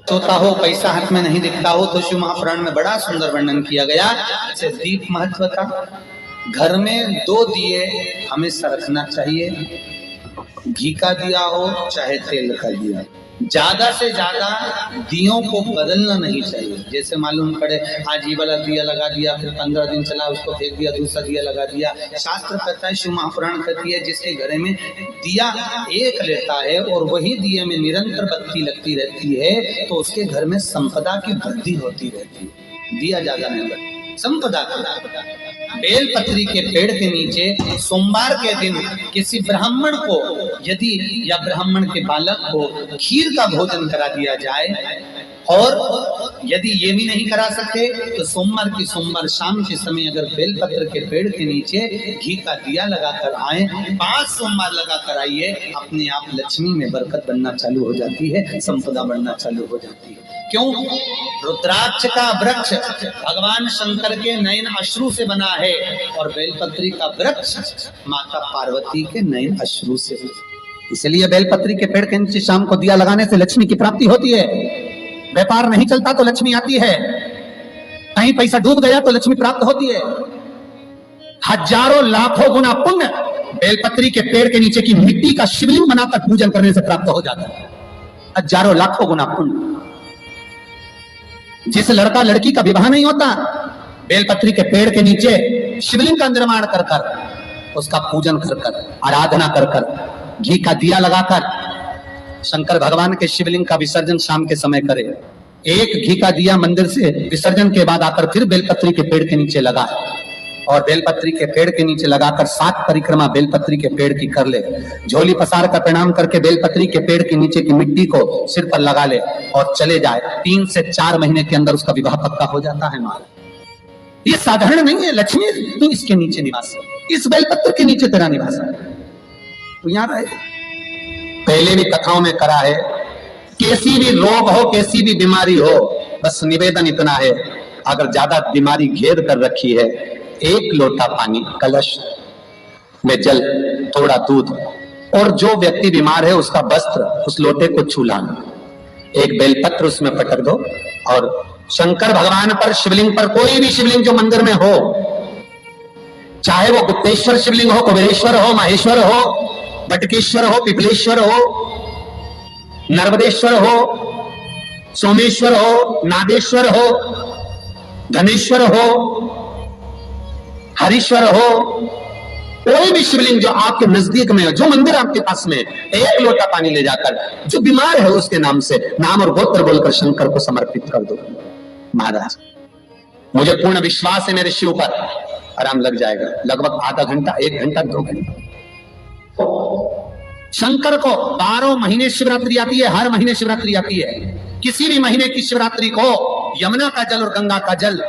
सोता हो, पैसा हाथ में नहीं दिखता हो, तो शिव महापुराण में बड़ा सुंदर वर्णन किया गया। जैसे दीप महत्व का, घर में 2 दिए हमेशा रखना चाहिए, घी का दिया हो चाहे तेल का दिया। ज्यादा से ज्यादा दियों को बदलना नहीं चाहिए। जैसे मालूम पड़े आज ये वाला दिया लगा दिया, फिर 15 दिन चला उसको फेंक दिया, दूसरा दिया लगा दिया। शास्त्र कहता है, शिव महापुराण कहती है, जिसके घर में दिया एक लेता है और वही दिए में निरंतर बत्ती लगती रहती है, तो उसके घर में संपदा की वृद्धि होती रहती है। दिया ज्यादा नहीं लगता, संपदा का। बेलपत्री के पेड़ के नीचे सोमवार के दिन किसी ब्राह्मण को यदि या ब्राह्मण के बालक को खीर का भोजन करा दिया जाए, और यदि ये भी नहीं करा सके तो सोमवार की सोमवार शाम के समय अगर बेलपत्र के पेड़ के नीचे घी का दिया लगाकर आए, 5 सोमवार लगाकर आइए, अपने आप लक्ष्मी में बरकत बनना चालू हो जाती है, संपदा बढ़ना चालू हो जाती है। क्यों? रुद्राक्ष का वृक्ष भगवान शंकर के नयन अश्रु से बना है, और बेलपत्री का वृक्ष माता पार्वती के नयन अश्रु से। इसलिए बेलपत्री के पेड़ के नीचे शाम को दिया लगाने से लक्ष्मी की प्राप्ति होती है। व्यापार नहीं चलता तो लक्ष्मी आती है, कहीं पैसा डूब गया तो लक्ष्मी प्राप्त होती है। हजारों लाखों गुना पुण्य बेलपत्री के पेड़ के नीचे की मिट्टी का शिवलिंग बनाकर पूजन करने से प्राप्त हो जाता है। हजारों लाखों गुना पुण्य। जिस लड़का लड़की का विवाह नहीं होता, बेलपत्री के पेड़ के नीचे शिवलिंग का निर्माण कर कर, उसका पूजन कर कर, आराधना कर कर, घी का दिया लगाकर शंकर भगवान के शिवलिंग का विसर्जन शाम के समय करे। एक घी का दिया मंदिर से विसर्जन के बाद आकर फिर बेलपत्री के पेड़ के नीचे लगा, और बेलपत्री के पेड़ के नीचे लगाकर 7 परिक्रमा बेलपत्री के पेड़ की कर ले। झोली पसार का प्रणाम करके बेलपत्री के पेड़ के नीचे की मिट्टी को सिर पर लगा ले और चले जाए। 3 से 4 महीने के अंदर उसका विवाह पक्का हो जाता है। महाराज ये साधारण नहीं है। लक्ष्मी तू इसके नीचे निवास, इस बेलपत्र के नीचे तेरा निवास है, तू यहाँ रहे। पहले भी कथाओं में करा है, कैसी भी रोग हो, कैसी भी बीमारी हो, बस निवेदन इतना है, अगर ज्यादा बीमारी घेर कर रखी है, 1 लोटा पानी, कलश में जल, थोड़ा दूध, और जो व्यक्ति बीमार है उसका वस्त्र उस लोटे को छू लाना, एक बेलपत्र उसमें पटक दो, और शंकर भगवान पर, शिवलिंग पर, कोई भी शिवलिंग जो मंदिर में हो, चाहे वो गुप्तेश्वर शिवलिंग हो, कुबेरेश्वर हो, माहेश्वर हो, बटकेश्वर हो, पिपलेश्वर हो, नर्मदेश्वर हो, सोमेश्वर हो, नादेश्वर हो, धनेश्वर हो, हरीश्वर हो, कोई भी शिवलिंग जो आपके नजदीक में हो, जो मंदिर आपके पास में, 1 लोटा पानी ले जाकर जो बीमार है उसके नाम से नाम और गोत्र बोलकर शंकर को समर्पित कर दो। महाराज मुझे पूर्ण विश्वास है मेरे शिव पर आराम लग जाएगा। लगभग आधा घंटा, 1 घंटा, 2 घंटा। शंकर को 12 महीने शिवरात्रि आती है, हर महीने शिवरात्रि आती है। किसी भी महीने की शिवरात्रि को यमुना का जल और गंगा का जल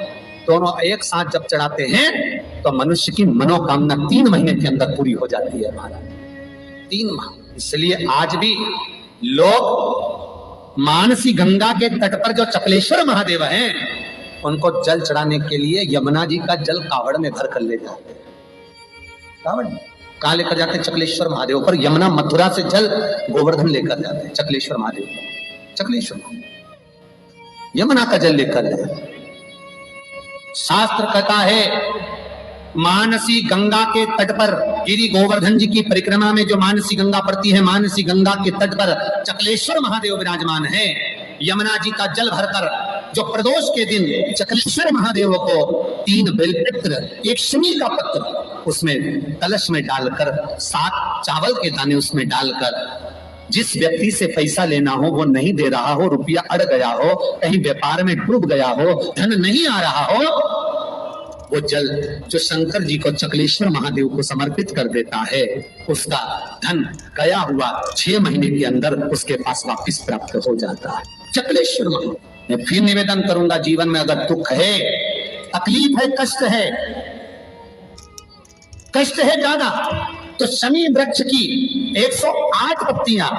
दोनों एक साथ जब चढ़ाते हैं तो मनुष्य की मनोकामना 3 महीने के अंदर पूरी हो जाती है महाराज, 3 माह। इसलिए आज भी लोग मानसी गंगा के तट पर जो चकलेश्वर महादेव हैं, उनको जल चढ़ाने के लिए यमुना जी का जल कावड़ में भर कर ले जाते हैं। कावड़ कहाँ लेकर जाते हैं? चकलेश्वर महादेव पर। यमुना मथुरा से जल गोवर्धन लेकर जाते हैं चकलेश्वर महादेव पर। चकलेश्वर यमुना का जल लेकर जाते। शास्त्र कहता है मानसी गंगा के तट पर, गिरि गोवर्धन जी की परिक्रमा में जो मानसी गंगा पड़ती है, मानसी गंगा के तट पर चकलेश्वर महादेव विराजमान है। यमुना जी का जल भरकर जो प्रदोष के दिन चकलेश्वर महादेव को 3 बेलपत्र, 1 शमी का पत्र उसमें कलश में डालकर, 7 चावल के दाने उसमें डालकर, जिस व्यक्ति से पैसा लेना हो वो नहीं दे रहा हो, रुपया अड़ गया हो, कहीं व्यापार में डूब गया हो, धन नहीं आ रहा हो, वो जल जो शंकर जी को, चकलेश्वर महादेव को समर्पित कर देता है, उसका धन गया हुआ 6 महीने के अंदर उसके पास वापस प्राप्त हो जाता है। चकलेश्वर महादेव। मैं फिर निवेदन करूंगा, जीवन में अगर दुख है, तकलीफ है, कष्ट है ज्यादा, तो शमी वृक्ष की 108 पत्तियां,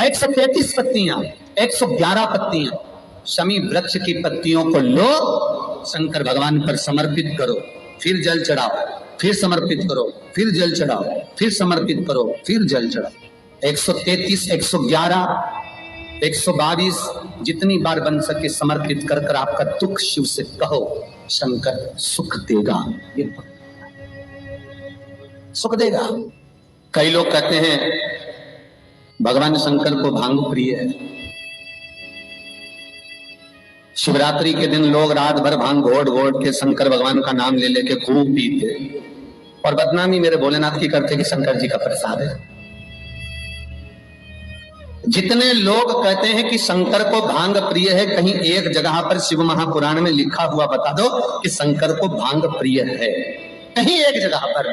133 पत्तियां, 111 पत्तियां, शमी वृक्ष की पत्तियों को लो, शंकर भगवान पर समर्पित करो, फिर जल चढ़ाओ, फिर समर्पित करो, फिर जल चढ़ाओ, फिर समर्पित करो, फिर जल चढ़ाओ। 133, 111 122 जितनी बार बन सके समर्पित कर कर आपका दुख शिव से कहो, शंकर सुख देगा, ये सुख देगा। कई लोग कहते हैं भगवान शंकर को भांग प्रिय है। शिवरात्रि के दिन लोग रात भर भांग घोट घोट के शंकर भगवान का नाम ले लेके खूब पीते और बदनामी मेरे भोलेनाथ की करते कि शंकर जी का प्रसाद है। जितने लोग कहते हैं कि शंकर को भांग प्रिय है, कहीं एक जगह पर शिव महापुराण में लिखा हुआ बता दो कि शंकर को भांग प्रिय है, कहीं एक जगह पर।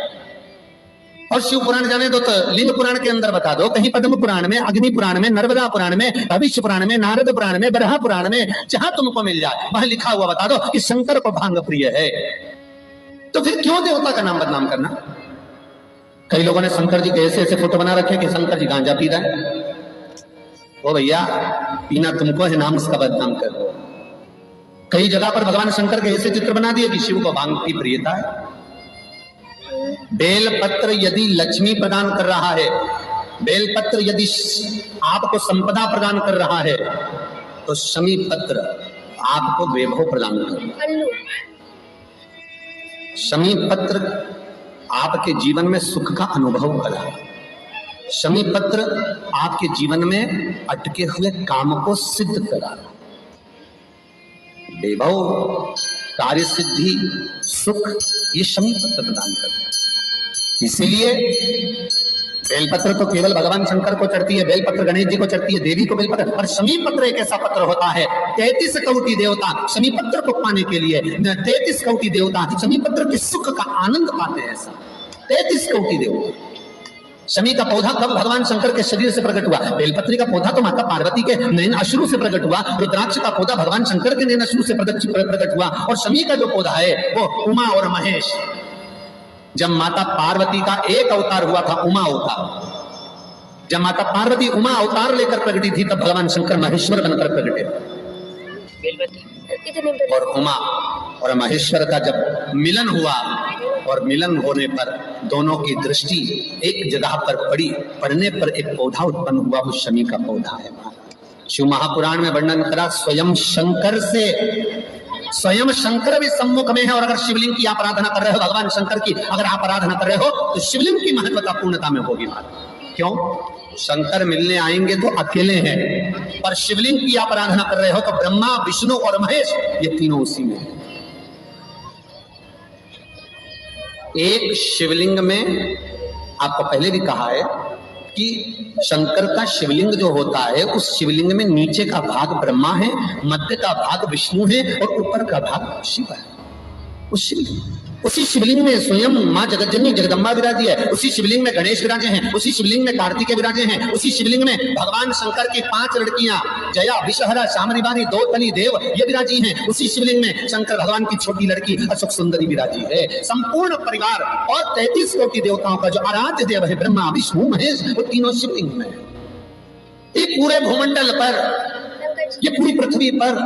और शिव पुराण जाने दो तो लिंग पुराण के अंदर बता दो, कहीं पद्म पुराण में, अग्नि पुराण में, नर्मदा पुराण में, भविष्य पुराण में, नारद पुराण में, बरहा पुराण में, जहां तुमको मिल जाए वहां लिखा हुआ बता दो कि शंकर को भांग प्रिय है। तो फिर क्यों देवता का नाम बदनाम करना? कई लोगों ने शंकर जी के ऐसे ऐसे फोटो बना रखे कि शंकर जी गांजा पी रहे हैं। ओ भैया, पीना तुमको है, नाम उसका बदनाम कर दो। कई जगह पर भगवान शंकर के ऐसे चित्र बना दिए कि शिव को भांग की प्रियता है। बेलपत्र यदि लक्ष्मी प्रदान कर रहा है, बेलपत्र यदि आपको संपदा प्रदान कर रहा है, तो शमी पत्र आपको वैभव प्रदान कर रहा है। शमी पत्र आपके जीवन में सुख का अनुभव करा है। शमी पत्र आपके जीवन में अटके हुए काम को सिद्ध करा रहा है। वैभव, कार्य सिद्धि, सुख, ये शमी पत्र प्रदान करता है। इसीलिए बेलपत्र तो केवल भगवान शंकर को चढ़ती है, बेलपत्र गणेश जी को चढ़ती है, देवी को बेलपत्र, और शमी पत्र एक ऐसा पत्र होता है, 33 कोटि देवता शमी पत्र को पाने के लिए, 33 कोटि देवता शमी पत्र के सुख का आनंद पाते हैं। ऐसा 33 कोटि देवता। शमी का पौधा कब भगवान शंकर के शरीर से प्रकट हुआ? बेलपत्री का पौधा तो माता पार्वती के नयन अश्रु से प्रकट हुआ। रुद्राक्ष का पौधा भगवान शंकर के नयन अश्रु से प्रकट हुआ। और शमी का जो पौधा है वो उमा और महेश। जब माता पार्वती का एक अवतार हुआ था, उमा अवतार, जब माता पार्वती उमा अवतार लेकर प्रकटी थी, तब भगवान शंकर महेश्वर बनकर प्रकटे। और उमा और महेश्वर का जब मिलन हुआ, और मिलन होने पर दोनों की दृष्टि एक जगह पर पड़ी, पड़ने पर एक पौधा उत्पन्न हुआ, वो शमी का पौधा है। शिव महापुराण में वर्णन करा, स्वयं शंकर से, स्वयं शंकर भी सम्मुख में है। और अगर शिवलिंग की आप आराधना कर रहे हो, भगवान शंकर की अगर आप आराधना कर रहे हो, तो शिवलिंग की महत्वता पूर्णता में होगी। क्यों? शंकर मिलने आएंगे तो अकेले हैं, पर शिवलिंग की आप आराधना कर रहे हो तो ब्रह्मा, विष्णु और महेश, ये तीनों उसी में है। एक शिवलिंग में, आपको पहले भी कहा है कि शंकर का शिवलिंग जो होता है, उस शिवलिंग में नीचे का भाग ब्रह्मा है, मध्य का भाग विष्णु है और ऊपर का भाग शिव है। उसी शिवलिंग में स्वयं मां जगतजननी जगदम्बा विराजी है, उसी शिवलिंग में गणेश विराजे हैं, उसी शिवलिंग में कार्तिकेय विराजे हैं, उसी शिवलिंग में भगवान शंकर की 5 लड़कियां जया, विषहरा, शामरिवारी, दो देव ये विराजी हैं। उसी शिवलिंग में शंकर भगवान की छोटी लड़की अशोक सुंदरी विराजी है। संपूर्ण परिवार और 33 कोटि देवताओं का जो आराध्य देव है ब्रह्मा, विष्णु, महेश, वो तीनों शिवलिंग में। ये पूरे भूमंडल पर, ये पूरी पृथ्वी पर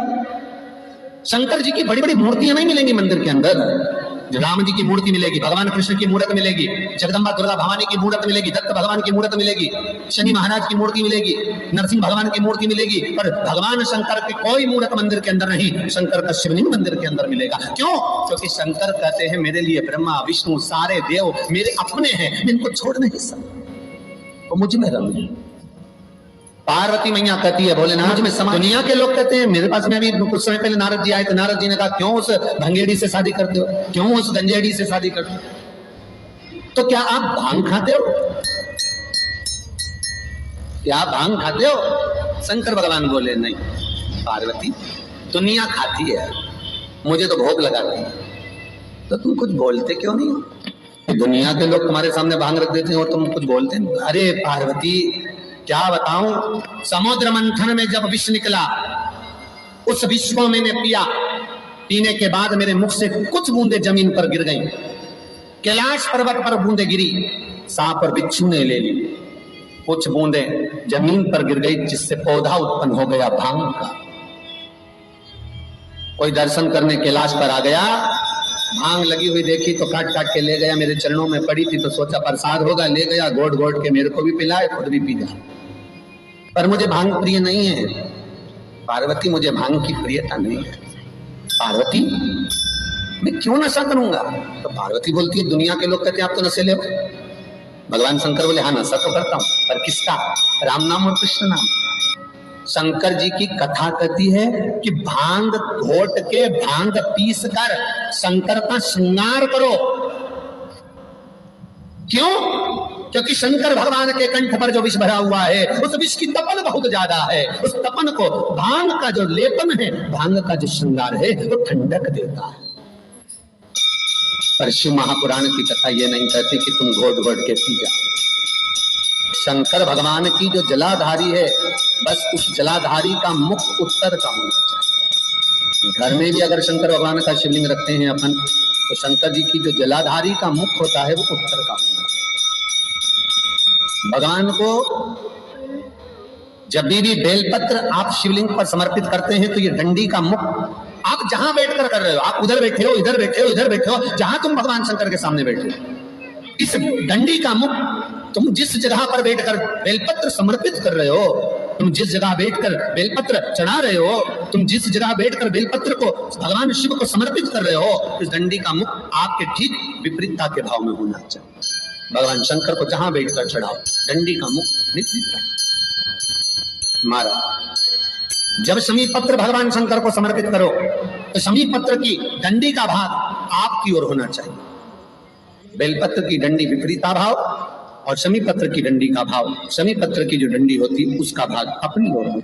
शंकर जी की बड़ी बड़ी मूर्तियां नहीं मिलेंगी मंदिर के अंदर। राम जी की मूर्ति मिलेगी, भगवान कृष्ण की मूर्त मिलेगी, जगदम्बा दुर्गा भवानी की मूर्त मिलेगी, दत्त भगवान की मूर्त मिलेगी, शनि महाराज की मूर्ति मिलेगी, नरसिंह भगवान की मूर्ति मिलेगी, पर भगवान शंकर की कोई मूर्त मंदिर के अंदर नहीं। शंकर का शिवलिंग मंदिर के अंदर मिलेगा। क्यों? क्योंकि शंकर कहते हैं मेरे लिए ब्रह्मा, विष्णु, सारे देव मेरे अपने हैं, मैं इनको छोड़ नहीं सकता, वो मुझ में रहे। पार्वती मैया कहती है भोलेनाथ में समा। दुनिया के लोग कहते हैं, मेरे पास में अभी कुछ समय पहले नारद जी आए थे, नारद जी ने कहा क्यों उस भंगेड़ी से शादी करते हो, क्यों उस गंजेड़ी से शादी करते हो? तो क्या आप भांग खाते हो? क्या आप भांग खाते हो? शंकर भगवान बोले नहीं पार्वती, दुनिया खाती है, मुझे तो भोग लगाती है, तो तुम कुछ बोलते क्यों नहीं हो? दुनिया के लोग तुम्हारे सामने भांग रख देते हैं और तुम कुछ बोलते नहीं। अरे पार्वती क्या बताऊं, समुद्र मंथन में जब विष निकला, उस विष को मैंने पिया, पीने के बाद मेरे मुख से कुछ बूंदे जमीन पर गिर गईं। कैलाश पर्वत पर बूंदे गिरी, सांप और बिच्छू ने ले ली, कुछ बूंदे जमीन पर गिर गई, जिससे पौधा उत्पन्न हो गया भांग का। कोई दर्शन करने कैलाश पर आ गया, भांग लगी हुई देखी तो काट काट के ले गया, मेरे चरणों में पड़ी थी तो सोचा प्रसाद होगा, ले गया, घोट घोट के मेरे को भी पिलाए, खुद भी पी गया। पर मुझे भांग प्रिय नहीं है। पार्वती मुझे भांग की प्रियता नहीं है। पार्वती मैं क्यों नशा करूंगा? तो पार्वती बोलती है दुनिया के लोग कहते हैं आप तो नशे ले। भगवान शंकर बोले हाँ नशा तो करता हूं, पर किसका? राम नाम और कृष्ण नाम। शंकर जी की कथा कहती है कि भांग घोट के, भांग पीस कर शंकर का श्रृंगार करो। क्यों? क्योंकि शंकर भगवान के कंठ पर जो विष भरा हुआ है उस विष की तपन बहुत ज्यादा है। उस तपन को भांग का जो लेपन है, भांग का जो श्रृंगार है वो ठंडक देता है। पर शिव महापुराण की कथा ये नहीं कहती कि तुम घोट घोट के पी जाओ। शंकर भगवान की जो जलाधारी है, बस उस जलाधारी का मुख उत्तर का होना चाहिए। घर में भी अगर शंकर भगवान का शिवलिंग रखते हैं अपन, तो शंकर जी की जो जलाधारी का मुख होता है वो उत्तर का होना चाहिए। भगवान को जब भी बेलपत्र आप शिवलिंग पर समर्पित करते हैं तो ये डंडी का मुख आप जहां बैठकर कर रहे हो, आप उधर बैठे हो, इधर बैठे हो, इधर बैठे हो, जहां तुम भगवान शंकर के सामने बैठे हो, इस डंडी का मुख तुम जिस जगह पर बैठकर बेलपत्र समर्पित कर रहे हो, तुम जिस जगह बैठकर बेलपत्र चढ़ा रहे हो, तुम जिस जगह बैठकर बेलपत्र को भगवान शिव को समर्पित कर रहे हो, इस डंडी का मुख आपके ठीक विपरीतता के भाव में होना चाहिए। भगवान शंकर को जहां बैठकर चढ़ाओ, डंडी का मुख विपरीतता मारा। जब शमी पत्र भगवान शंकर को समर्पित करो तो शमी पत्र की डंडी का भाग आपकी ओर होना चाहिए। बेलपत्र की डंडी विपरीता भाव और शमी पत्र की डंडी का भाव, शमी पत्र की जो डंडी होती है उसका भाग अपनी ओर हो।